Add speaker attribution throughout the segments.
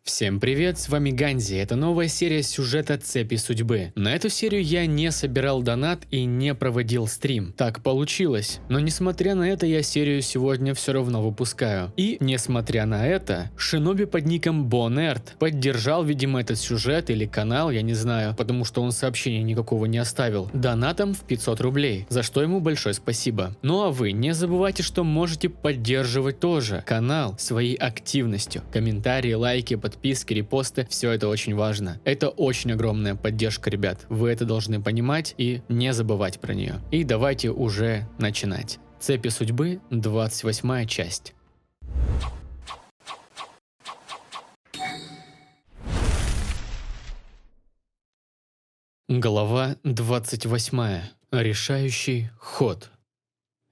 Speaker 1: Всем привет, с вами Ганзи, это новая серия сюжета «Цепи судьбы». На эту серию я не собирал донат и не проводил стрим. Так получилось. Но несмотря на это, я серию сегодня все равно выпускаю. И, несмотря на это, шиноби под ником Бонерт поддержал, видимо, этот сюжет или канал, я не знаю, потому что он сообщения никакого не оставил, донатом в 500 рублей, за что ему большое спасибо. Ну а вы не забывайте, что можете поддерживать тоже канал своей активностью. Комментарии, лайки, подписки, репосты, все это очень важно. Это очень огромная поддержка, ребят. Вы это должны понимать и не забывать про нее. И давайте уже начинать. Цепи судьбы, 28 часть. Глава 28. Решающий ход.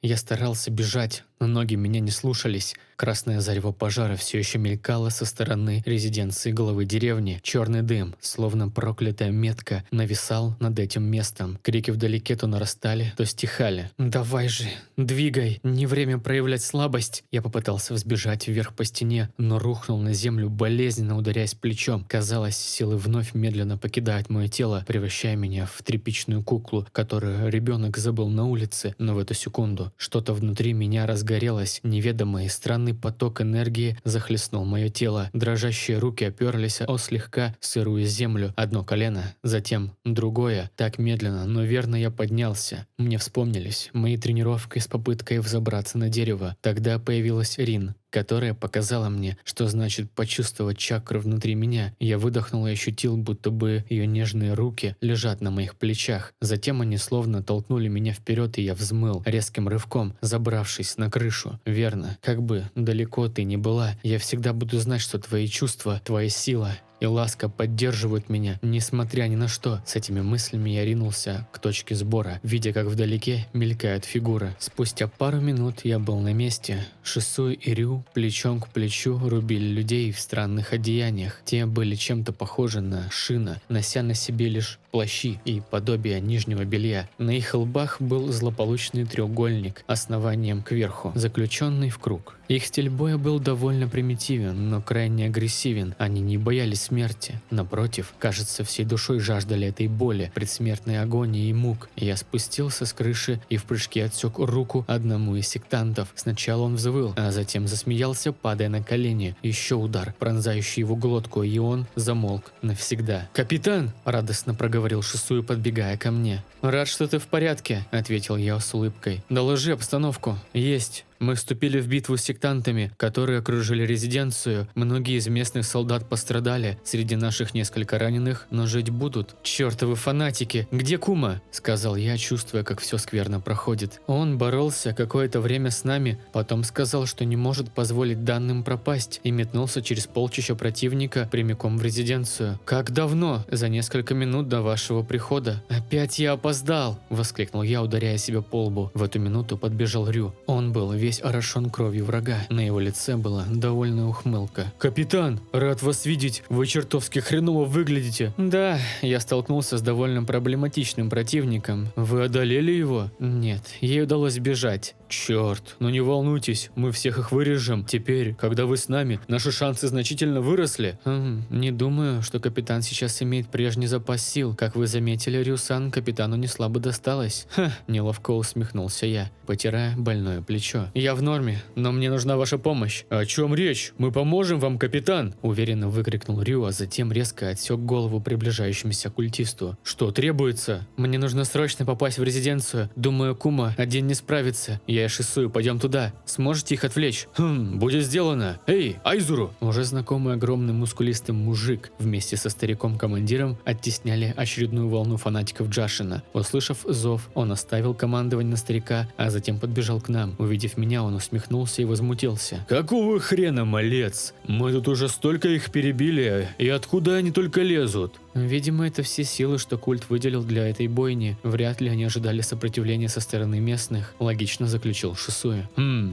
Speaker 1: Я старался бежать, но ноги меня не слушались. Красное зарево пожара все еще мелькало со стороны резиденции главы деревни. Черный дым, словно проклятая метка, нависал над этим местом. Крики вдалеке то нарастали, то стихали. «Давай же, двигай, не время проявлять слабость!» Я попытался взбежать вверх по стене, но рухнул на землю, болезненно ударяясь плечом. Казалось, силы вновь медленно покидают мое тело, превращая меня в тряпичную куклу, которую ребенок забыл на улице. Но в эту секунду что-то внутри меня разгорелось, неведомый странный поток энергии захлестнул мое тело. Дрожащие руки оперлись о слегка сырую землю. Одно колено, затем другое. Так медленно, но верно я поднялся. Мне вспомнились мои тренировки с попыткой взобраться на дерево. Тогда появилась Рин, которая показала мне, что значит почувствовать чакру внутри меня. Я выдохнул и ощутил, будто бы ее нежные руки лежат на моих плечах. Затем они словно толкнули меня вперед, и я взмыл резким рывком, забравшись на крышу. Верно, как бы далеко ты ни была, я всегда буду знать, что твои чувства, твоя сила и ласка поддерживают меня, несмотря ни на что. С этими мыслями я ринулся к точке сбора, видя, как вдалеке мелькают фигуры. Спустя пару минут я был на месте. Шисуй и Рю плечом к плечу рубили людей в странных одеяниях. Те были чем-то похожи на Шина, нося на себе лишь плащи и подобие нижнего белья. На их лбах был злополучный треугольник, основанием кверху, заключенный в круг. Их стиль боя был довольно примитивен, но крайне агрессивен. Они не боялись смерти. Напротив, кажется, всей душой жаждали этой боли, предсмертной агонии и мук. Я спустился с крыши и в прыжке отсек руку одному из сектантов. Сначала он взвыл, а затем засмеялся, падая на колени. Еще удар, пронзающий его глотку, и он замолк навсегда. «Капитан!» – радостно проговорил Шисуй, подбегая ко мне. «Рад, что ты в порядке», – ответил я с улыбкой. «Доложи обстановку». «Есть». Мы вступили в битву с сектантами, которые окружили резиденцию. Многие из местных солдат пострадали. Среди наших несколько раненых, но жить будут. «Чертовы фанатики! Где Кума?» – сказал я, чувствуя, как все скверно проходит. Он боролся какое-то время с нами, потом сказал, что не может позволить данным пропасть, и метнулся через полчища противника прямиком в резиденцию. «Как давно?» «За несколько минут до вашего прихода». «Опять я опоздал!» – воскликнул я, ударяя себя по лбу. В эту минуту подбежал Рю. Он был весь орошен кровью врага. На его лице была довольная ухмылка. «Капитан, рад вас видеть. Вы чертовски хреново выглядите». «Да, я столкнулся с довольно проблематичным противником. Вы одолели его?» «Нет, ей удалось бежать». «Черт, ну не волнуйтесь, мы всех их вырежем. Теперь, когда вы с нами, наши шансы значительно выросли». Не думаю, что капитан сейчас имеет прежний запас сил. Как вы заметили, Рю-сан, капитану не слабо досталось». Неловко усмехнулся я, потирая больное плечо. «Я в норме, но мне нужна ваша помощь». «О чем речь? Мы поможем вам, капитан!» Уверенно выкрикнул Рю, а затем резко отсек голову приближающемуся культисту. «Что требуется?» «Мне нужно срочно попасть в резиденцию. Думаю, Кума один не справится. Я и Шисуй пойдем туда. Сможете их отвлечь?» «Будет сделано. Эй, Айзуру!» Уже знакомый огромный мускулистый мужик вместе со стариком-командиром оттесняли очередную волну фанатиков Джашина. Услышав зов, он оставил командование на старика, а затем подбежал к нам. Увидев меня, он усмехнулся и возмутился. «Какого хрена, малец? Мы тут уже столько их перебили, и откуда они только лезут?» Видимо, это все силы, что культ выделил для этой бойни. Вряд ли они ожидали сопротивления со стороны местных, логично заключил Шисуя.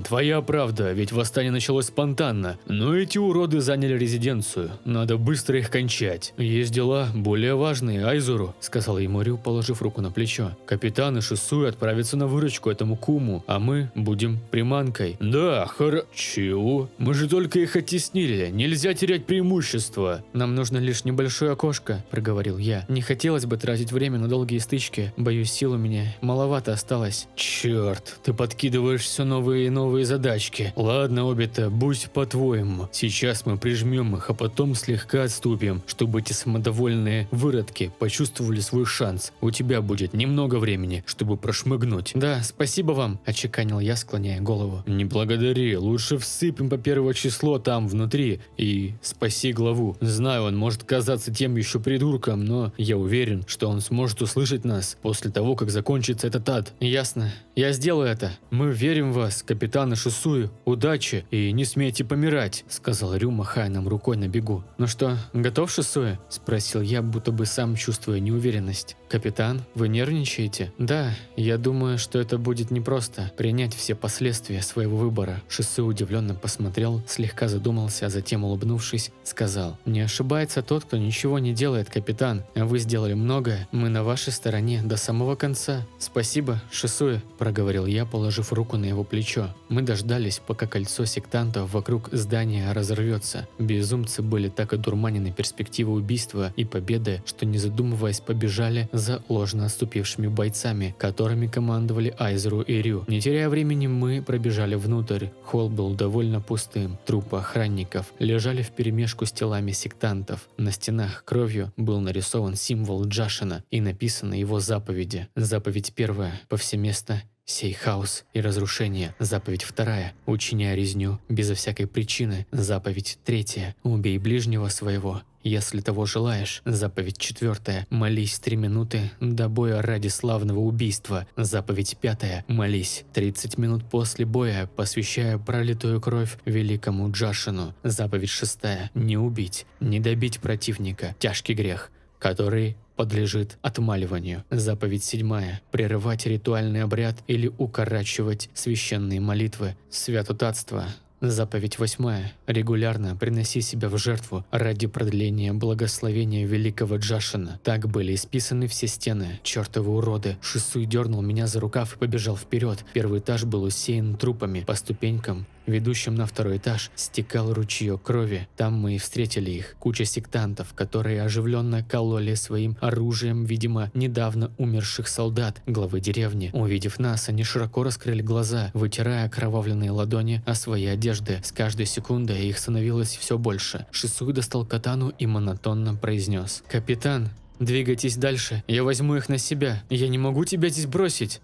Speaker 1: Твоя правда, ведь восстание началось спонтанно. Но эти уроды заняли резиденцию. Надо быстро их кончать. Есть дела более важные, Айзуру, сказал ему Рю, положив руку на плечо. Капитан и Шисуя отправятся на выручку этому Куму, а мы будем приманкой. Да, Чего? Мы же только их оттеснили. Нельзя терять преимущество. Нам нужно лишь небольшое окошко, проговорил я. Не хотелось бы тратить время на долгие стычки. Боюсь, сил у меня маловато осталось. Черт, ты подкидываешь все новые и новые задачки. Ладно, Обита, будь по-твоему. Сейчас мы прижмем их, а потом слегка отступим, чтобы эти самодовольные выродки почувствовали свой шанс. У тебя будет немного времени, чтобы прошмыгнуть. Да, спасибо вам, отчеканил я, склоняя голову. Не благодари, лучше всыпем по первое число там внутри и спаси главу. Знаю, он может казаться тем еще придурком, но я уверен, что он сможет услышать нас после того, как закончится этот ад. Ясно, я сделаю это. Мы верим в вас, капитан Шисуи. Удачи и не смейте помирать, сказал Рю, махая нам рукой на бегу. Ну что, готов, Шисуи? Спросил я, будто бы сам чувствуя неуверенность. Капитан, вы нервничаете? Да, я думаю, что это будет непросто принять все последствия своего выбора. Шисуи удивленно посмотрел, слегка задумался, а затем, улыбнувшись, сказал: не ошибается тот, кто ничего не делает, капитан. Вы сделали многое, мы на вашей стороне до самого конца. Спасибо, Шисуи, проговорил я, положив руку на его плечо. Мы дождались, пока кольцо сектантов вокруг здания разорвется. Безумцы были так одурманены перспективой убийства и победы, что не задумываясь побежали за ложно отступившими бойцами, которыми командовали Айзеру и Рю. Не теряя времени, мы пробежали внутрь. Холл был довольно пустым. Трупы охранников лежали вперемешку с телами сектантов. На стенах кровью был нарисован символ Джашина и написаны его заповеди. Заповедь первая – повсеместно сей хаос и разрушение. Заповедь вторая – учиняй резню безо всякой причины. Заповедь третья – убей ближнего своего, если того желаешь. Заповедь четвертая – молись 3 минуты до боя ради славного убийства. Заповедь пятая – молись 30 минут после боя, посвящая пролитую кровь великому Джашину. Заповедь шестая – не убить, не добить противника. Тяжкий грех, который подлежит отмаливанию. Заповедь седьмая – прерывать ритуальный обряд или укорачивать священные молитвы. Святотатство. Заповедь восьмая – регулярно приноси себя в жертву ради продления благословения великого Джашина. Так были исписаны все стены. Чертовы уроды. Шисуи дернул меня за рукав и побежал вперед. Первый этаж был усеян трупами. По ступенькам, ведущим на второй этаж, стекал ручеек крови. Там мы и встретили их. Куча сектантов, которые оживленно кололи своим оружием, видимо, недавно умерших солдат главы деревни. Увидев нас, они широко раскрыли глаза, вытирая окровавленные ладони о свои одежды. С каждой секундой их становилось все больше. Шисуи достал катану и монотонно произнес: «Капитан, двигайтесь дальше, я возьму их на себя. Я не могу тебя здесь бросить».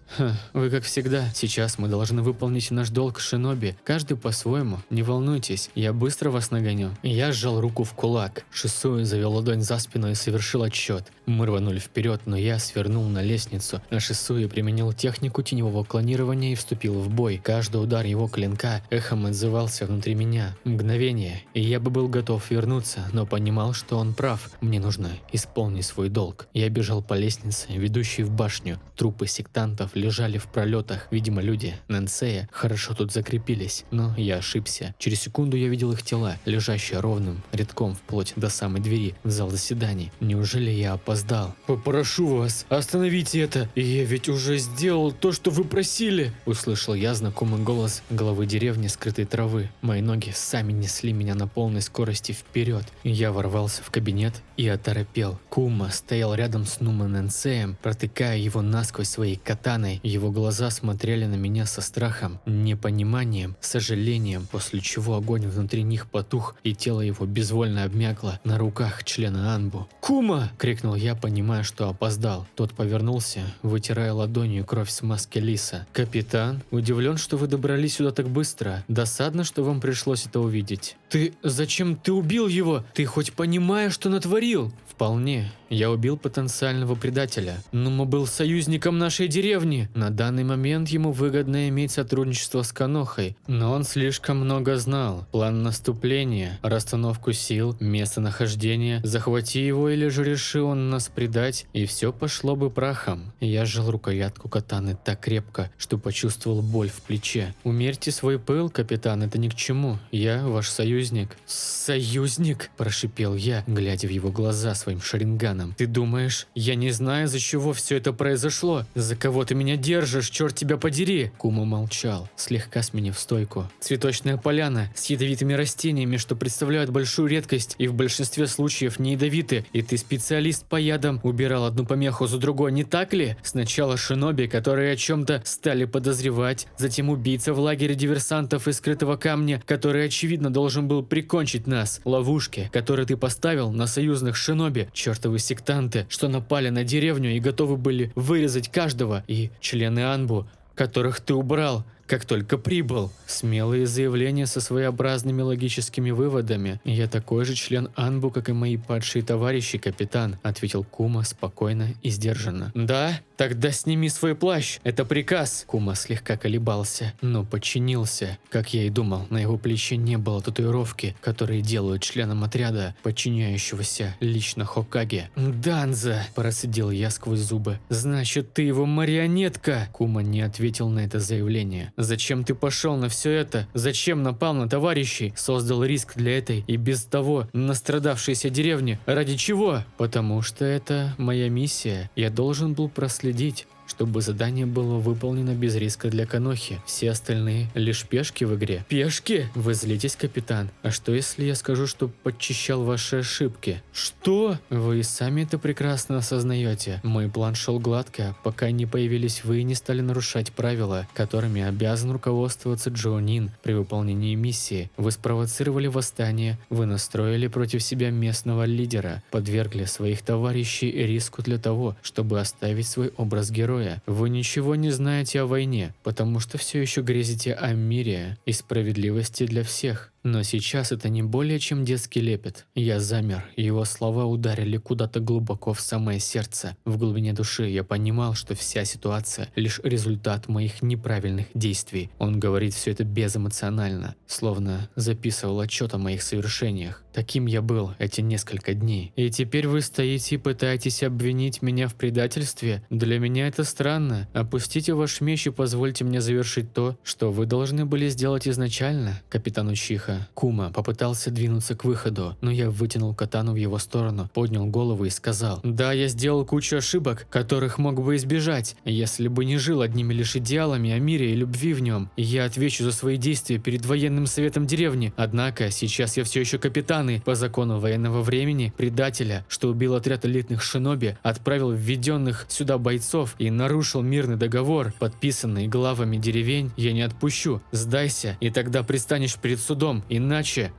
Speaker 1: Вы как всегда. Сейчас мы должны выполнить наш долг, шиноби. Каждый по-своему. Не волнуйтесь, я быстро вас нагоню. Я сжал руку в кулак. Шисуи завел ладонь за спину и совершил отсчет. Мы рванули вперед, но я свернул на лестницу, а Шисуи применил технику теневого клонирования и вступил в бой. Каждый удар его клинка эхом отзывался внутри меня. Мгновение, и я бы был готов вернуться, но понимал, что он прав. Мне нужно исполнить свой долг. Я бежал по лестнице, ведущей в башню. Трупы сектантов лежали в пролетах. Видимо, люди Нэнсея хорошо тут закрепились. Но я ошибся. Через секунду я видел их тела, лежащие ровным рядком вплоть до самой двери в зал заседаний. Неужели я опоздал? «Попрошу вас, остановите это! Я ведь уже сделал то, что вы просили!» Услышал я знакомый голос главы деревни скрытой травы. Мои ноги сами несли меня на полной скорости вперед. Я ворвался в кабинет и оторопел. Кума стоял рядом с Нума Нэнсеем, протыкая его насквозь своей катаной. Его глаза смотрели на меня со страхом, непониманием, сожалением, после чего огонь внутри них потух, и тело его безвольно обмякло на руках члена Анбу. «Кума!» – крикнул я, понимая, что опоздал. Тот повернулся, вытирая ладонью кровь с маски лиса. «Капитан, удивлен, что вы добрались сюда так быстро. Досадно, что вам пришлось это увидеть». Зачем ты убил его? Ты хоть понимаешь, что натворил?» «Вполне. Я убил потенциального предателя. Нума был союзником нашей деревни. На данный момент ему выгодно иметь сотрудничество с Конохой, но он слишком много знал. План наступления, расстановку сил, местонахождение. Захвати его или же реши он нас предать, и все пошло бы прахом». Я сжал рукоятку катаны так крепко, что почувствовал боль в плече. «Умерьте свой пыл, капитан, это ни к чему. Я ваш союзник». «Союзник?» – прошипел я, глядя в его глаза своим шаринганом. капитаном. «Ты думаешь, я не знаю, из-за чего все это произошло? За кого ты меня держишь, черт тебя подери?» Кума молчал, слегка сменив стойку. «Цветочная поляна с ядовитыми растениями, что представляют большую редкость и в большинстве случаев не ядовиты, и ты специалист по ядам, убирал одну помеху за другой, не так ли? Сначала шиноби, которые о чем-то стали подозревать, затем убийца в лагере диверсантов из скрытого камня, который очевидно должен был прикончить нас, ловушки, которые ты поставил на союзных шиноби, чертовы сектанты, что напали на деревню и готовы были вырезать каждого, и члены Анбу, которых ты убрал, как только прибыл. Смелые заявления со своеобразными логическими выводами. «Я такой же член Анбу, как и мои падшие товарищи, капитан», ответил Кума спокойно и сдержанно. «Да? Тогда сними свой плащ, это приказ». Кума слегка колебался, но подчинился. Как я и думал, на его плече не было татуировки, которые делают членом отряда, подчиняющегося лично Хокаге. «Данза!» – процедил я сквозь зубы. «Значит, ты его марионетка!» Кума не ответил на это заявление. «Зачем ты пошел на все это? Зачем напал на товарищей? Создал риск для этой и без того настрадавшейся деревни? Ради чего?» «Потому что это моя миссия. Я должен был проследить, чтобы задание было выполнено без риска для Конохи. Все остальные лишь пешки в игре». «Пешки? Вы злитесь, капитан. А что если я скажу, что подчищал ваши ошибки?» «Что?» «Вы и сами это прекрасно осознаете. Мой план шел гладко, пока не появились вы и не стали нарушать правила, которыми обязан руководствоваться Джоунин при выполнении миссии. Вы спровоцировали восстание, вы настроили против себя местного лидера, подвергли своих товарищей риску для того, чтобы оставить свой образ героя. Вы ничего не знаете о войне, потому что все еще грезите о мире и справедливости для всех. Но сейчас это не более чем детский лепет. Я замер, его слова ударили куда-то глубоко в самое сердце. В глубине души я понимал, что вся ситуация – лишь результат моих неправильных действий. Он говорит все это безэмоционально, словно записывал отчет о моих совершениях. Таким я был эти несколько дней. И теперь вы стоите и пытаетесь обвинить меня в предательстве? Для меня это странно. Опустите ваш меч и позвольте мне завершить то, что вы должны были сделать изначально, капитан Учиха. Кума попытался двинуться к выходу, но я вытянул катану в его сторону, поднял голову и сказал: «Да, я сделал кучу ошибок, которых мог бы избежать, если бы не жил одними лишь идеалами о мире и любви в нем. Я отвечу за свои действия перед военным советом деревни. Однако сейчас я все еще капитан и, по закону военного времени, предателя, что убил отряд элитных шиноби, отправил введенных сюда бойцов и нарушил мирный договор, подписанный главами деревень, я не отпущу. Сдайся, и тогда предстанешь перед судом. Иначе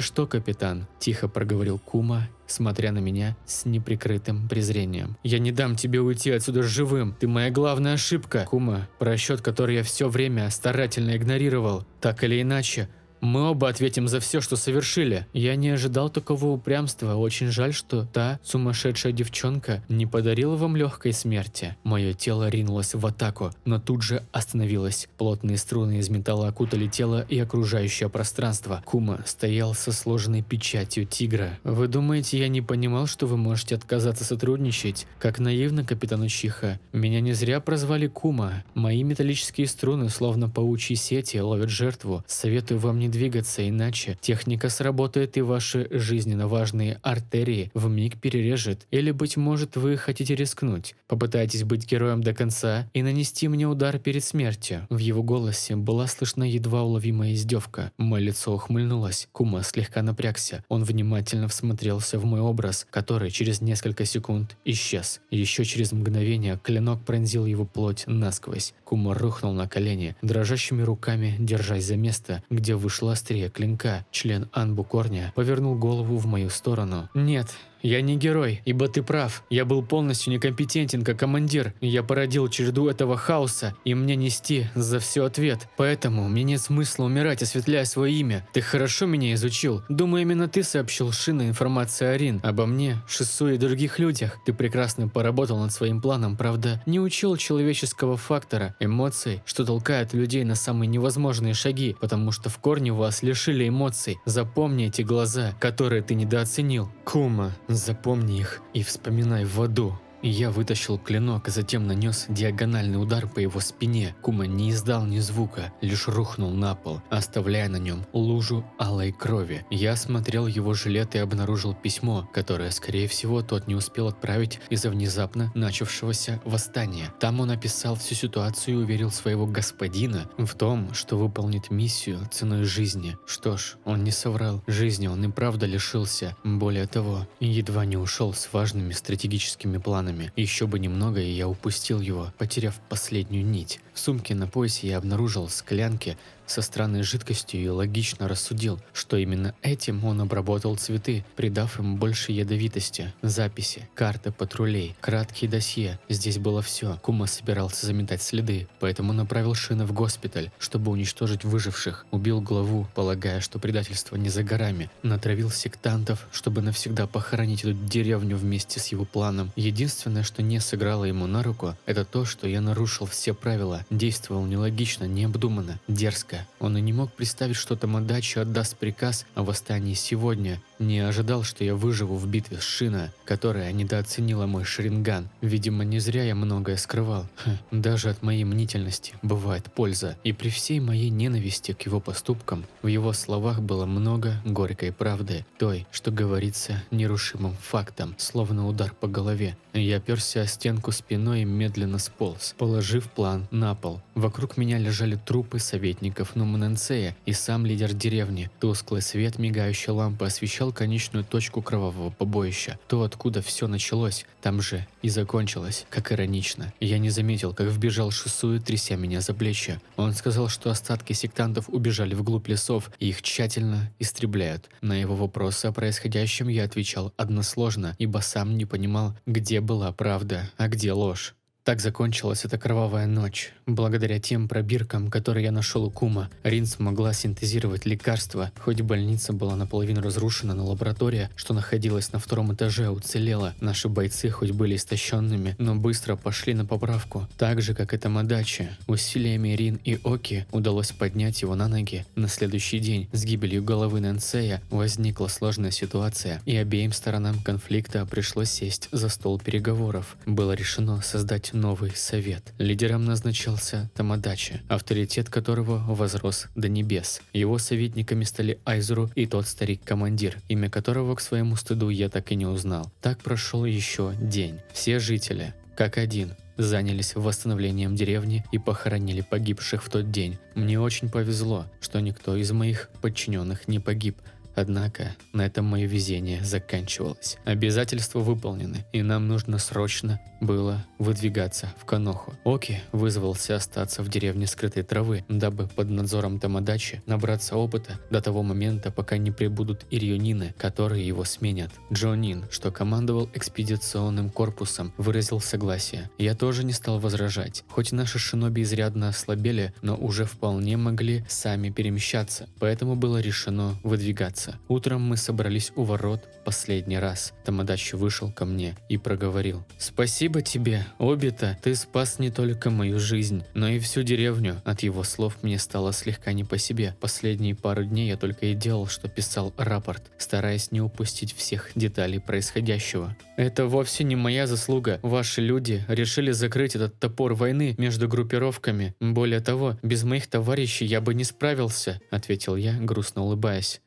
Speaker 1: что, капитан?» – тихо проговорил Кума, смотря на меня с неприкрытым презрением. «Я не дам тебе уйти отсюда живым. Ты моя главная ошибка, Кума, просчет, который я все время старательно игнорировал. Так или иначе, мы оба ответим за все, что совершили». Я не ожидал такого упрямства. Очень жаль, что та сумасшедшая девчонка не подарила вам легкой смерти. Мое тело ринулось в атаку, но тут же остановилось. Плотные струны из металла окутали тело и окружающее пространство. Кума стоял со сложенной печатью тигра. «Вы думаете, я не понимал, что вы можете отказаться сотрудничать? Как наивно, капитан Учиха. Меня не зря прозвали Кума. Мои металлические струны, словно паучьи сети, ловят жертву. Советую вам не двигаться, иначе техника сработает и ваши жизненно важные артерии вмиг перережет. Или, быть может, вы хотите рискнуть. Попытайтесь быть героем до конца и нанести мне удар перед смертью». В его голосе была слышна едва уловимая издевка. Мое лицо ухмыльнулось. Кума слегка напрягся. Он внимательно всмотрелся в мой образ, который через несколько секунд исчез. Еще через мгновение клинок пронзил его плоть насквозь. Кума рухнул на колени, дрожащими руками держась за место, где вышло острие клинка. Член Анбу Корня повернул голову в мою сторону. «Нет, я не герой, ибо ты прав. Я был полностью некомпетентен как командир. Я породил череду этого хаоса, и мне нести за все ответ. Поэтому мне нет смысла умирать, осветляя свое имя. Ты хорошо меня изучил. Думаю, именно ты сообщил Шина информацию о Рин, обо мне, Шису и других людях. Ты прекрасно поработал над своим планом, правда, не учел человеческого фактора, эмоций, что толкает людей на самые невозможные шаги, потому что в корне вас лишили эмоций. Запомни эти глаза, которые ты недооценил. Кума, запомни их и вспоминай в аду. Я вытащил клинок, а затем нанес диагональный удар по его спине. Кума не издал ни звука, лишь рухнул на пол, оставляя на нем лужу алой крови. Я осмотрел его жилет и обнаружил письмо, которое, скорее всего, тот не успел отправить из-за внезапно начавшегося восстания. Там он описал всю ситуацию и уверил своего господина в том, что выполнит миссию ценой жизни. Что ж, он не соврал. Жизни он и правда лишился. Более того, едва не ушел с важными стратегическими планами. Еще бы немного, и я упустил его, потеряв последнюю нить. В сумке на поясе я обнаружил склянки со странной жидкостью и логично рассудил, что именно этим он обработал цветы, придав им больше ядовитости. Записи, карты патрулей, краткие досье. Здесь было все. Кума собирался заметать следы, поэтому направил Шина в госпиталь, чтобы уничтожить выживших. Убил главу, полагая, что предательство не за горами. Натравил сектантов, чтобы навсегда похоронить эту деревню вместе с его планом. Единственное, что не сыграло ему на руку, это то, что я нарушил все правила. Действовал нелогично, необдуманно, дерзко. Он и не мог представить, что Тамадачи отдаст приказ о восстании сегодня. Не ожидал, что я выживу в битве с Шина, которая недооценила мой Шаринган. Видимо, не зря я многое скрывал. Даже от моей мнительности бывает польза. И при всей моей ненависти к его поступкам, в его словах было много горькой правды. Той, что говорится нерушимым фактом, словно удар по голове. Я оперся о стенку спиной и медленно сполз, положив план на пол. Вокруг меня лежали трупы советников Нуманенсея и сам лидер деревни. Тусклый свет мигающей лампы освещал конечную точку кровавого побоища. То, откуда все началось, там же и закончилось. Как иронично. Я не заметил, как вбежал Шисуи, тряся меня за плечи. Он сказал, что остатки сектантов убежали вглубь лесов и их тщательно истребляют. На его вопросы о происходящем я отвечал односложно, ибо сам не понимал, где была правда, а где ложь. Так закончилась эта кровавая ночь. Благодаря тем пробиркам, которые я нашел у Кума, Рин смогла синтезировать лекарства. Хоть больница была наполовину разрушена, но лаборатория, что находилась на втором этаже, уцелела. Наши бойцы хоть были истощенными, но быстро пошли на поправку. Так же, как и Тамадачи. Усилиями Рин и Оки удалось поднять его на ноги. На следующий день с гибелью головы Нэнсея возникла сложная ситуация, и обеим сторонам конфликта пришлось сесть за стол переговоров. Было решено создать новый совет. Лидером назначался Тамадачи, авторитет которого возрос до небес. Его советниками стали Айзуру и тот старик-командир, имя которого, к своему стыду, я так и не узнал. Так прошел еще день. Все жители, как один, занялись восстановлением деревни и похоронили погибших в тот день. Мне очень повезло, что никто из моих подчиненных не погиб. Однако на этом мое везение заканчивалось. Обязательства выполнены, и нам нужно срочно было выдвигаться в Каноху. Оки вызвался остаться в деревне скрытой травы, дабы под надзором Тамадачи набраться опыта до того момента, пока не прибудут ирионины, которые его сменят. Джонин, что командовал экспедиционным корпусом, выразил согласие. Я тоже не стал возражать. Хоть наши шиноби изрядно ослабели, но уже вполне могли сами перемещаться, поэтому было решено выдвигаться. Утром мы собрались у ворот последний раз. Тамадачи вышел ко мне и проговорил: «Спасибо тебе, Обита, ты спас не только мою жизнь, но и всю деревню». От его слов мне стало слегка не по себе. Последние пару дней я только и делал, что писал рапорт, стараясь не упустить всех деталей происходящего. «Это вовсе не моя заслуга. Ваши люди решили закрыть этот топор войны между группировками. Более того, без моих товарищей я бы не справился», — ответил я, грустно улыбаясь.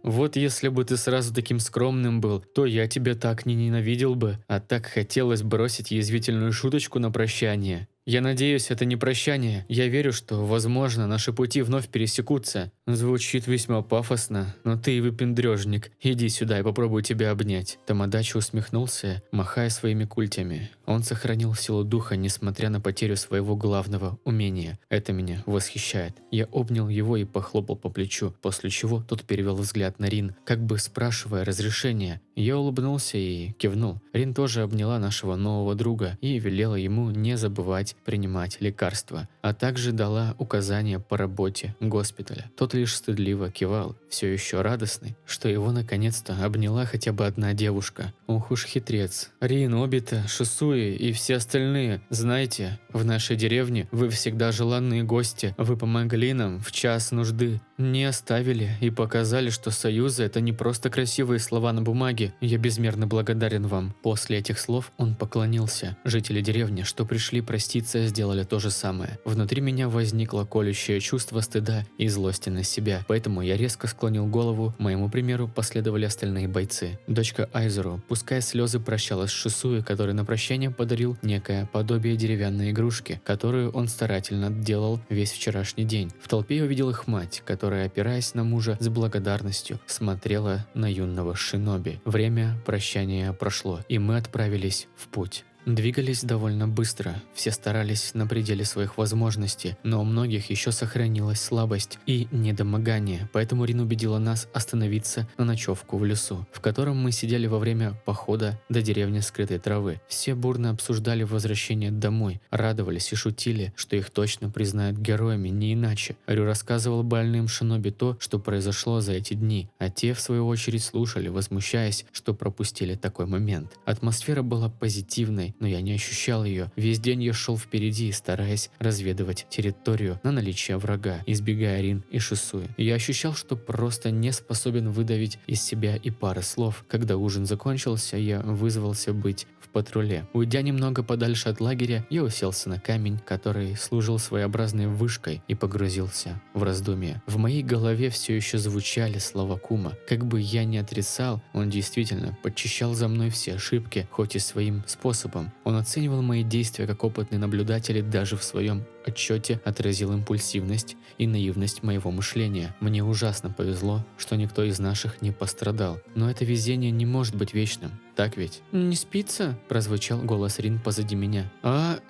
Speaker 1: Вот если бы ты сразу таким скромным был, то я тебя так не ненавидел бы, а так хотелось бросить язвительную шуточку на прощание. Я надеюсь, это не прощание. Я верю, что, возможно, наши пути вновь пересекутся. Звучит весьма пафосно, но ты и выпендрежник. Иди сюда и попробую тебя обнять. Тамадачи усмехнулся, махая своими культями. Он сохранил силу духа, несмотря на потерю своего главного умения. Это меня восхищает. Я обнял его и похлопал по плечу, после чего тот перевел взгляд на Рин, как бы спрашивая разрешения. Я улыбнулся и кивнул. Рин тоже обняла нашего нового друга и велела ему не забывать принимать лекарства, а также дала указания по работе госпиталя. Тот лишь стыдливо кивал, все еще радостный, что его наконец-то обняла хотя бы одна девушка. Ох уж хитрец. Рин, Обита, Шисуи и все остальные, знаете, в нашей деревне вы всегда желанные гости. Вы помогли нам в час нужды. не оставили и показали, что союзы – это не просто красивые слова на бумаге. Я безмерно благодарен вам». После этих слов он поклонился. Жители деревни, что пришли проститься, сделали то же самое. Внутри меня возникло колющее чувство стыда и злости на себя, поэтому я резко склонил голову. Моему примеру последовали остальные бойцы. Дочка Айзеру, пуская слезы, прощалась с Шисуи, который на прощание подарил некое подобие деревянной игрушки, которую он старательно делал весь вчерашний день. В толпе я увидел их мать, которая, опираясь на мужа с благодарностью, смотрела на юного шиноби. Время прощания прошло, и мы отправились в путь. Двигались довольно быстро, все старались на пределе своих возможностей, но у многих еще сохранилась слабость и недомогание, поэтому Рин убедила нас остановиться на ночевку в лесу, в котором мы сидели во время похода до деревни скрытой травы. Все бурно обсуждали возвращение домой, радовались и шутили, что их точно признают героями, не иначе. Рю рассказывал больным шиноби то, что произошло за эти дни, а те, в свою очередь, слушали, возмущаясь, что пропустили такой момент. Атмосфера была позитивной, но я не ощущал ее. Весь день я шел впереди, стараясь разведывать территорию на наличие врага, избегая Рин и Шисуи. Я ощущал, что просто не способен выдавить из себя и пары слов. Когда ужин закончился, я вызвался быть в патруле. Уйдя немного подальше от лагеря, я уселся на камень, который служил своеобразной вышкой, и погрузился в раздумья. В моей голове все еще звучали слова Кума. Как бы я ни отрицал, он действительно подчищал за мной все ошибки, хоть и своим способом. Он оценивал мои действия как опытный наблюдатель и даже в своем отчете отразил импульсивность и наивность моего мышления. Мне ужасно повезло, что никто из наших не пострадал. Но это везение не может быть вечным, так ведь? «Не спится?» – прозвучал голос Рин позади меня.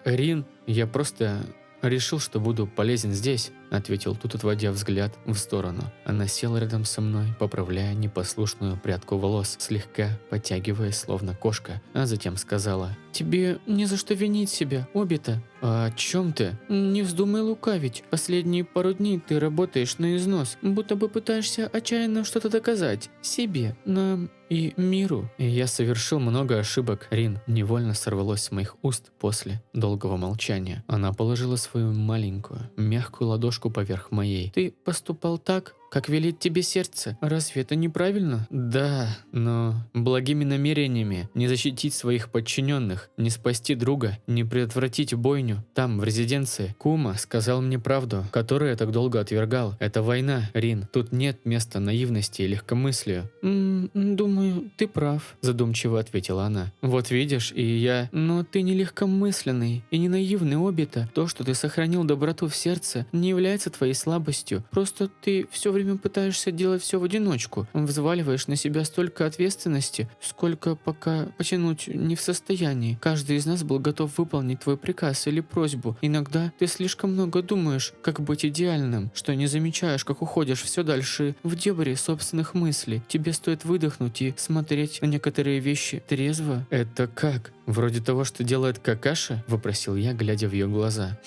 Speaker 1: Рин, я просто решил, что буду полезен здесь», – ответил тут, отводя взгляд в сторону. Она села рядом со мной, поправляя непослушную прядку волос, слегка подтягиваясь, словно кошка, а затем сказала: «Тебе не за что винить себя, Обита». «А о чем ты?» «Не вздумай лукавить. Последние пару дней ты работаешь на износ, будто бы пытаешься отчаянно что-то доказать себе, нам и миру». И я совершил много ошибок, Рин. Невольно сорвалось с моих уст после долгого молчания. Она положила свою маленькую, мягкую ладошку поверх моей. «Ты поступал так, как велит тебе сердце. Разве это неправильно?» «Да, но благими намерениями не защитить своих подчиненных, не спасти друга, не предотвратить бойню там, в резиденции. Кума сказал мне правду, которую я так долго отвергал. Это война, Рин. Тут нет места наивности и легкомыслию». «Думаю, ты прав», задумчиво ответила она. «Вот видишь, и я... Но ты не легкомысленный и не наивный, Обита. То, что ты сохранил доброту в сердце, не является твоей слабостью. Просто ты все время пытаешься делать все в одиночку. Взваливаешь на себя столько ответственности, сколько пока потянуть не в состоянии. Каждый из нас был готов выполнить твой приказ или просьбу. Иногда ты слишком много думаешь, как быть идеальным, что не замечаешь, как уходишь все дальше в дебри собственных мыслей. Тебе стоит выдохнуть и смотреть на некоторые вещи трезво». «Это как? Вроде того, что делает Какаши?» – вопросил я, глядя в ее глаза.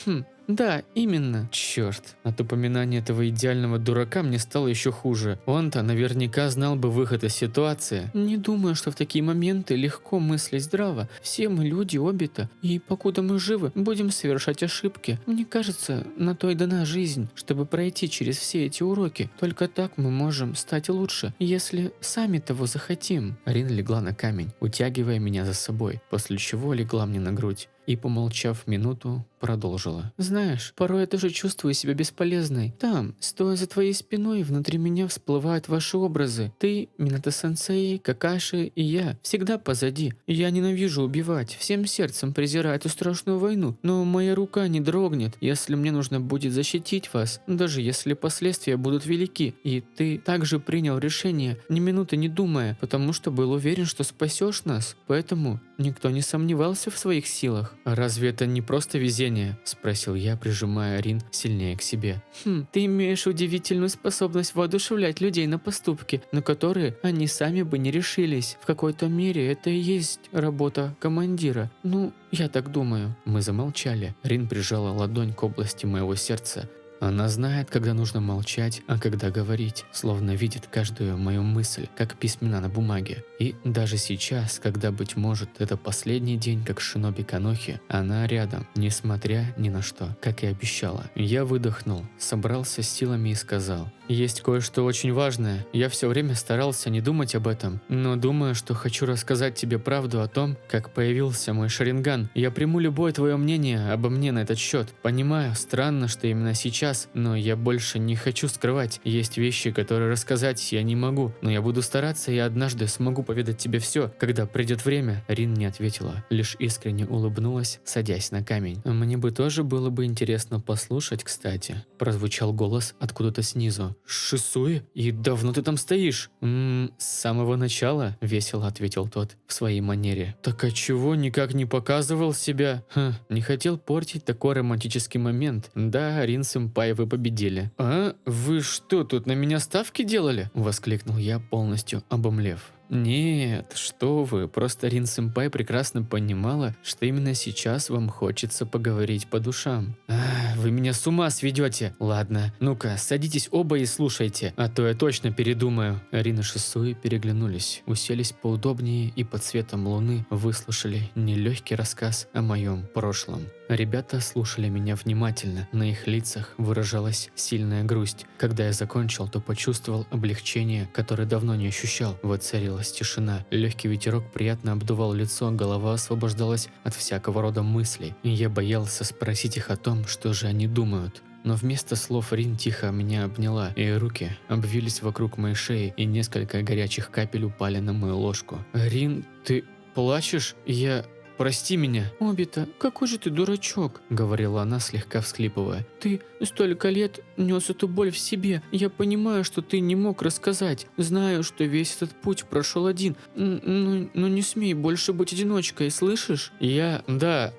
Speaker 1: «Да, именно». Черт, от упоминания этого идеального дурака мне стало еще хуже. Он-то наверняка знал бы выход из ситуации. «Не думаю, что в такие моменты легко мыслить здраво. Все мы люди, Обита, и покуда мы живы, будем совершать ошибки. Мне кажется, на то и дана жизнь, чтобы пройти через все эти уроки. Только так мы можем стать лучше, если сами того захотим». Рин легла на камень, утягивая меня за собой, после чего легла мне на грудь и, помолчав минуту, продолжила. «Знаешь, порой я тоже чувствую себя бесполезной. Там, стоя за твоей спиной, внутри меня всплывают ваши образы. Ты, Минато-сенсей, Какаши и я. Всегда позади. Я ненавижу убивать, всем сердцем презираю эту страшную войну, но моя рука не дрогнет, если мне нужно будет защитить вас, даже если последствия будут велики. И ты также принял решение, ни минуты не думая, потому что был уверен, что спасешь нас. Поэтому никто не сомневался в своих силах». «Разве это не просто везение?» – спросил я, прижимая Рин сильнее к себе. «Ты имеешь удивительную способность воодушевлять людей на поступки, на которые они сами бы не решились. В какой-то мере это и есть работа командира. Ну, я так думаю». Мы замолчали. Рин прижала ладонь к области моего сердца. Она знает, когда нужно молчать, а когда говорить, словно видит каждую мою мысль, как письмена на бумаге. И даже сейчас, когда, быть может, это последний день, как шиноби Канохи, она рядом, несмотря ни на что, как и обещала. Я выдохнул, собрался с силами и сказал: есть кое-что очень важное. Я все время старался не думать об этом, но думаю, что хочу рассказать тебе правду о том, как появился мой Шаринган. Я приму любое твое мнение обо мне на этот счет. Понимаю, странно, что именно сейчас, но я больше не хочу скрывать. Есть вещи, которые рассказать я не могу, но я буду стараться и однажды смогу поведать тебе все, когда придет время. Рин не ответила, лишь искренне улыбнулась, садясь на камень. Мне бы тоже было бы интересно послушать, кстати. Прозвучал голос откуда-то снизу. Шисуи? И давно ты там стоишь? С самого начала, весело ответил тот в своей манере. Так а чего никак не показывал себя? Не хотел портить такой романтический момент. Да, Рин-сэмпай, вы победили. А? Вы что, тут на меня ставки делали? Воскликнул я, полностью обомлев. Нет, что вы, просто Рин-сэмпай прекрасно понимала, что именно сейчас вам хочется поговорить по душам. Вы меня с ума сведете. Ладно, ну-ка, садитесь оба и слушайте, а то я точно передумаю. Рин и Шисуи переглянулись, уселись поудобнее и под светом луны выслушали нелегкий рассказ о моем прошлом. Ребята слушали меня внимательно, на их лицах выражалась сильная грусть. Когда я закончил, то почувствовал облегчение, которое давно не ощущал. Воцарилась тишина, легкий ветерок приятно обдувал лицо, голова освобождалась от всякого рода мыслей. И я боялся спросить их о том, что же они думают. Но вместо слов Рин тихо меня обняла, и руки обвились вокруг моей шеи, и несколько горячих капель упали на мою ложку. «Рин, ты плачешь? Прости меня». «Обита, какой же ты дурачок», — говорила она, слегка всхлипывая. «Ты столько лет нес эту боль в себе. Я понимаю, что ты не мог рассказать. Знаю, что весь этот путь прошел один. Но не смей больше быть одиночкой, слышишь?» Да.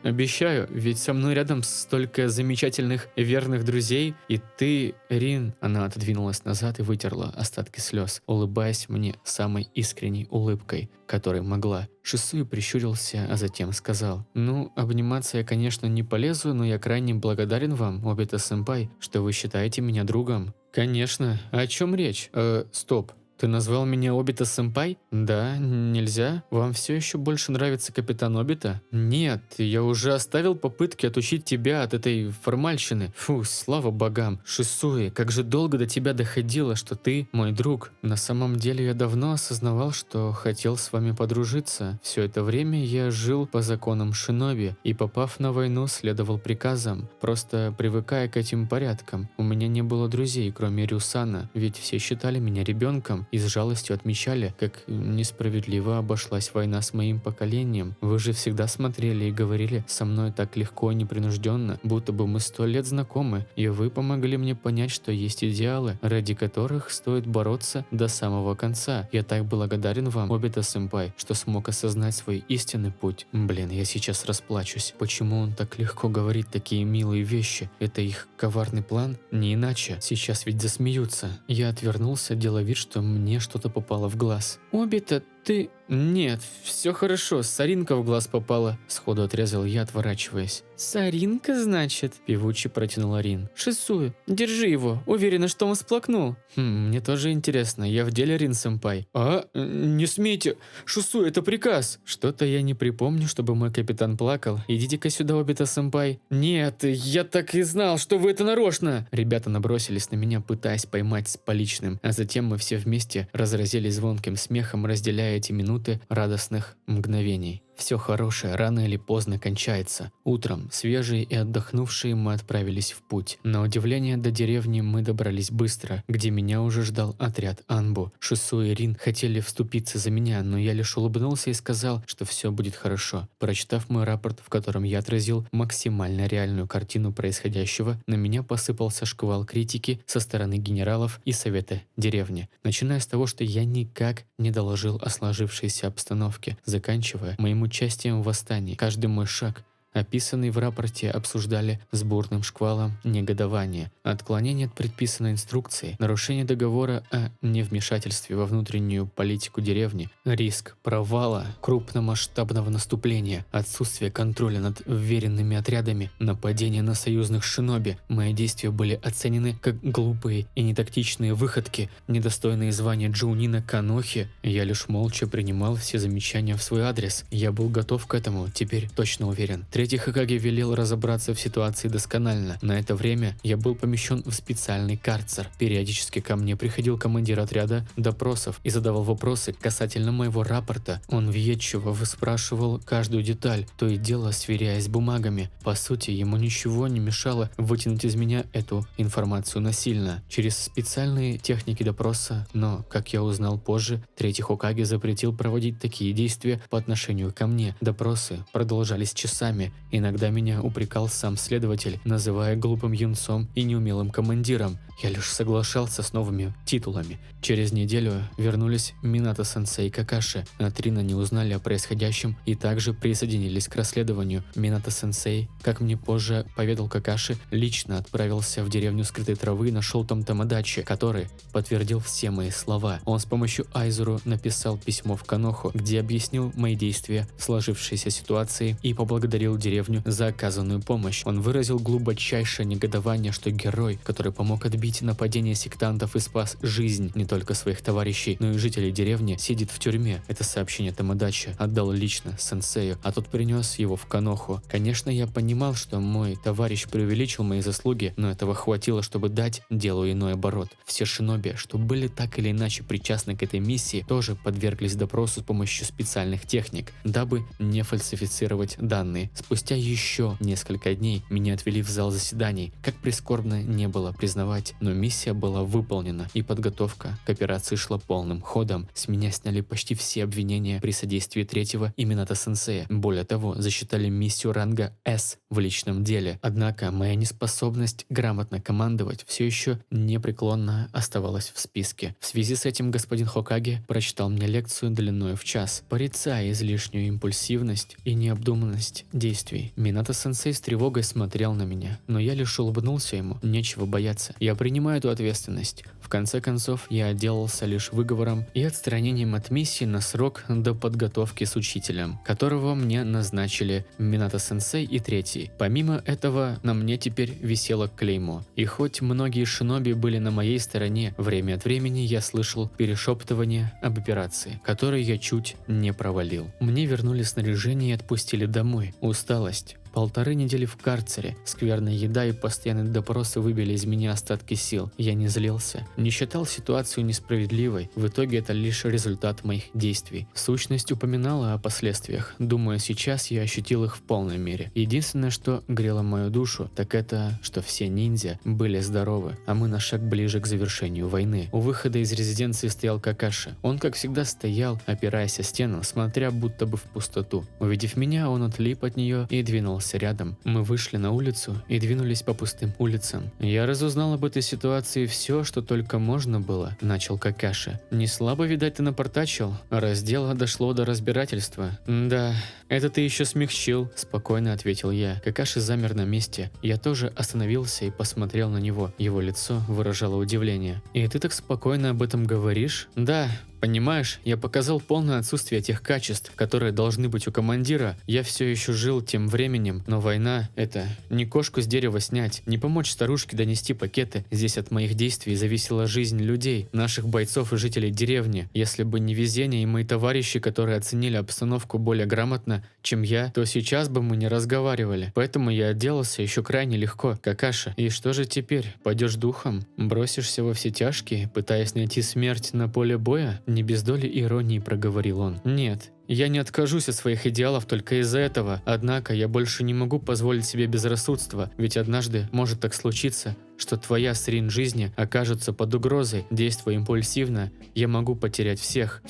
Speaker 1: Обещаю, ведь со мной рядом столько замечательных верных друзей, и ты, Рин. Она отодвинулась назад и вытерла остатки слез, улыбаясь мне самой искренней улыбкой, которой могла. Шисуи прищурился, а затем сказал: «Ну, обниматься я, конечно, не полезу, но я крайне благодарен вам, Обита-сэмпай, что вы считаете меня другом». «Конечно. О чем речь? Стоп. Ты назвал меня Обита-сэмпай? Да, нельзя? Вам все еще больше нравится капитан Обита? Нет, я уже оставил попытки отучить тебя от этой формальщины. Фу, слава богам. Шисуи, как же долго до тебя доходило, что ты мой друг. На самом деле я давно осознавал, что хотел с вами подружиться. Все это время я жил по законам шиноби и, попав на войну, следовал приказам, просто привыкая к этим порядкам. У меня не было друзей, кроме Рюсана, ведь все считали меня ребенком и с жалостью отмечали, как несправедливо обошлась война с моим поколением. Вы же всегда смотрели и говорили со мной так легко и непринужденно, будто бы мы 100 лет знакомы, и вы помогли мне понять, что есть идеалы, ради которых стоит бороться до самого конца. Я так благодарен вам, Обита-сэмпай, что смог осознать свой истинный путь. Блин, я сейчас расплачусь. Почему он так легко говорит такие милые вещи? Это их коварный план? Не иначе. Сейчас ведь засмеются. Я отвернулся, делая вид, что мне что-то попало в глаз. «Обита, ты...» «Нет, все хорошо, соринка в глаз попала», — сходу отрезал я, отворачиваясь. «Соринка, значит?» — певуче протянула Рин. «Шисуи, держи его, уверена, что он всплакнул». Мне тоже интересно, я в деле, Рин-сэмпай?» Не смейте, Шисуи, это приказ!» «Что-то я не припомню, чтобы мой капитан плакал. Идите-ка сюда, Обита-сэмпай». «Нет, я так и знал, что вы это нарочно!» Ребята набросились на меня, пытаясь поймать с поличным, а затем мы все вместе разразились звонким смехом, разделяя эти минуты радостных мгновений. Все хорошее рано или поздно кончается. Утром, свежие и отдохнувшие, мы отправились в путь. На удивление, до деревни мы добрались быстро, где меня уже ждал отряд Анбу. Шисуи и Рин хотели вступиться за меня, но я лишь улыбнулся и сказал, что все будет хорошо. Прочитав мой рапорт, в котором я отразил максимально реальную картину происходящего, на меня посыпался шквал критики со стороны генералов и совета деревни, начиная с того, что я никак не доложил о сложившейся обстановке, заканчивая моим участием в восстании. Каждый мой шаг, описанный в рапорте, обсуждали с бурным шквалом негодования. Отклонение от предписанной инструкции, нарушение договора о невмешательстве во внутреннюю политику деревни, риск провала крупномасштабного наступления, отсутствие контроля над вверенными отрядами, нападение на союзных шиноби. Мои действия были оценены как глупые и нетактичные выходки, недостойные звания Джоунина Канохи. Я лишь молча принимал все замечания в свой адрес. Я был готов к этому, теперь точно уверен. Третий Хокаге велел разобраться в ситуации досконально. На это время я был помещен в специальный карцер. Периодически ко мне приходил командир отряда допросов и задавал вопросы касательно моего рапорта. Он въедчиво выспрашивал каждую деталь, то и дело сверяясь с бумагами. По сути, ему ничего не мешало вытянуть из меня эту информацию насильно, через специальные техники допроса, но, как я узнал позже, Третий Хокаге запретил проводить такие действия по отношению ко мне. Допросы продолжались часами, иногда меня упрекал сам следователь, называя глупым юнцом и неумелым командиром. Я лишь соглашался с новыми титулами. Через неделю вернулись Минато-сенсей и Какаши. Трина не узнали о происходящем и также присоединились к расследованию. Минато-сенсей, как мне позже поведал Какаши, лично отправился в деревню Скрытой Травы и нашел там Томодачи, который подтвердил все мои слова. Он с помощью Айзуру написал письмо в Каноху, где объяснил мои действия в сложившейся ситуации и поблагодарил деревню за оказанную помощь. Он выразил глубочайшее негодование, что герой, который помог отбить нападение сектантов и спас жизнь не только своих товарищей, но и жителей деревни, сидит в тюрьме. Это сообщение Томодачи отдал лично сенсею, а тот принес его в Каноху. Конечно, я понимал, что мой товарищ преувеличил мои заслуги, но этого хватило, чтобы дать делу иной оборот. Все шиноби, что были так или иначе причастны к этой миссии, тоже подверглись допросу с помощью специальных техник, дабы не фальсифицировать данные. Спустя еще несколько дней меня отвели в зал заседаний. Как прискорбно не было признавать, но миссия была выполнена, и подготовка к операции шла полным ходом. С меня сняли почти все обвинения при содействии третьего и Минато-сенсея. Более того, засчитали миссию ранга С в личном деле. Однако моя неспособность грамотно командовать все еще непреклонно оставалась в списке. В связи с этим господин Хокаге прочитал мне лекцию длиной в час, порицая излишнюю импульсивность и необдуманность действий. Минато-сенсей с тревогой смотрел на меня, но я лишь улыбнулся ему. Нечего бояться. Я принимаю эту ответственность. В конце концов, я отделался лишь выговором и отстранением от миссии на срок до подготовки с учителем, которого мне назначили Минато-сенсей и третий. Помимо этого, на мне теперь висело клеймо. И хоть многие шиноби были на моей стороне, время от времени я слышал перешептывание об операции, которую я чуть не провалил. Мне вернули снаряжение и отпустили домой. Усталость, 1,5 недели в карцере, скверная еда и постоянные допросы выбили из меня остатки сил. Я не злился, не считал ситуацию несправедливой. В итоге это лишь результат моих действий. Сущность упоминала о последствиях. Думаю, сейчас я ощутил их в полной мере. Единственное, что грело мою душу, так это, что все ниндзя были здоровы, а мы на шаг ближе к завершению войны. У выхода из резиденции стоял Какаши. Он, как всегда, стоял, опираясь о стену, смотря будто бы в пустоту. Увидев меня, он отлип от нее и двинулся рядом. Мы вышли на улицу и двинулись по пустым улицам. Я разузнал об этой ситуации все, что только можно было, начал Какаши. Не слабо, видать, ты напортачил, раз дело дошло до разбирательства. Да, это ты еще смягчил, спокойно ответил я. Какаши замер на месте. Я тоже остановился и посмотрел на него. Его лицо выражало удивление. И ты так спокойно об этом говоришь? Да. Понимаешь, я показал полное отсутствие тех качеств, которые должны быть у командира. Я все еще жил тем временем, но война – это не кошку с дерева снять, не помочь старушке донести пакеты. Здесь от моих действий зависела жизнь людей, наших бойцов и жителей деревни. Если бы не везение и мои товарищи, которые оценили обстановку более грамотно, чем я, то сейчас бы мы не разговаривали. Поэтому я отделался еще крайне легко, Какаши. И что же теперь? Пойдешь духом? Бросишься во все тяжкие, пытаясь найти смерть на поле боя? Не без доли иронии проговорил он. Нет, я не откажусь от своих идеалов только из-за этого. Однако я больше не могу позволить себе безрассудства, ведь однажды может так случиться, что твоя срин жизни окажется под угрозой. Действуя импульсивно, я могу потерять всех,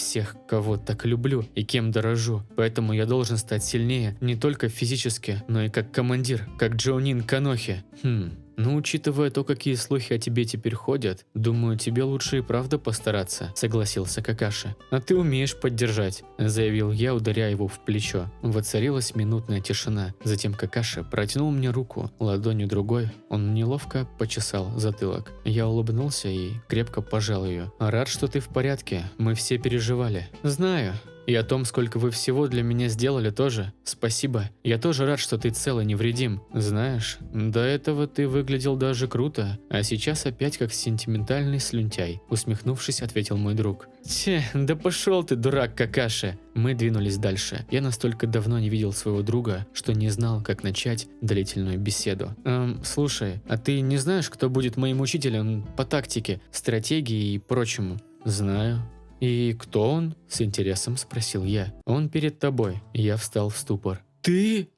Speaker 1: кого так люблю и кем дорожу. Поэтому я должен стать сильнее не только физически, но и как командир, как Джоунин Канохи. Но учитывая то, какие слухи о тебе теперь ходят, думаю, тебе лучше и правда постараться, согласился Какаши. А ты умеешь поддержать, заявил я, ударяя его в плечо. Воцарилась минутная тишина. Затем Какаши протянул мне руку, ладонью другой он неловко почесал затылок. Я улыбнулся и крепко пожал ее. Рад, что ты в порядке, мы все переживали. Знаю. И о том, сколько вы всего для меня сделали тоже. Спасибо. Я тоже рад, что ты цел и невредим. Знаешь, до этого ты выглядел даже круто, а сейчас опять как сентиментальный слюнтяй», усмехнувшись, ответил мой друг. «Че, да пошел ты, дурак какаши!» Мы двинулись дальше. Я настолько давно не видел своего друга, что не знал, как начать длительную беседу. Слушай, а ты не знаешь, кто будет моим учителем по тактике, стратегии и прочему?» «Знаю». «И кто он?» – с интересом спросил я. «Он перед тобой». Я встал в ступор. «Ты?»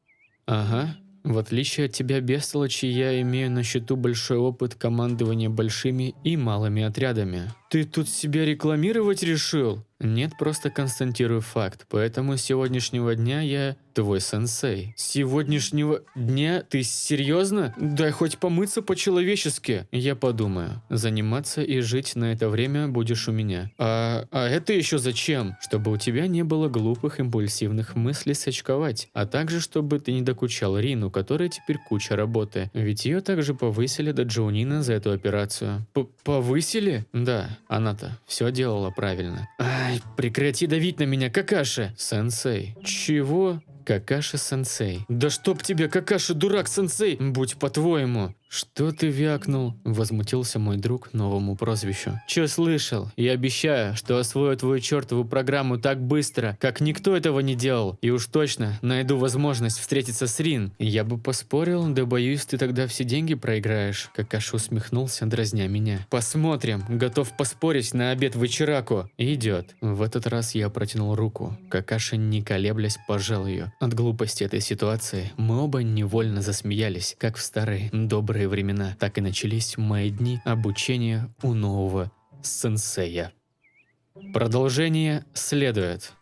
Speaker 1: «Ага. В отличие от тебя, бестолочи, я имею на счету большой опыт командования большими и малыми отрядами». «Ты тут себя рекламировать решил?» «Нет, просто констатирую факт. Поэтому с сегодняшнего дня я твой сенсей». «С сегодняшнего дня? Ты серьезно? Дай хоть помыться по-человечески». «Я подумаю. Заниматься и жить на это время будешь у меня». А это еще зачем?» «Чтобы у тебя не было глупых импульсивных мыслей сочковать, а также чтобы ты не докучал Рину, которой теперь куча работы. Ведь ее также повысили до Джоунина за эту операцию». «Повысили?» «Да, она-то все делала правильно». «Ай, прекрати давить на меня, Какаши!» «Сенсей». «Чего?» «Какаши-сенсей». «Да чтоб тебе, Какаши-дурак-сенсей! Будь по-твоему!» «Что ты вякнул?» – возмутился мой друг новому прозвищу. «Чё слышал? Я обещаю, что освою твою чертову программу так быстро, как никто этого не делал, и уж точно найду возможность встретиться с Рин». «Я бы поспорил, да боюсь, ты тогда все деньги проиграешь», – Какаши усмехнулся, дразня меня. «Посмотрим, готов поспорить на обед в Ичираку». «Идет». В этот раз я протянул руку. Какаши, не колеблясь, пожал ее. От глупости этой ситуации мы оба невольно засмеялись, как в старые добрые времена. Так и начались мои дни обучения у нового сенсея. Продолжение следует.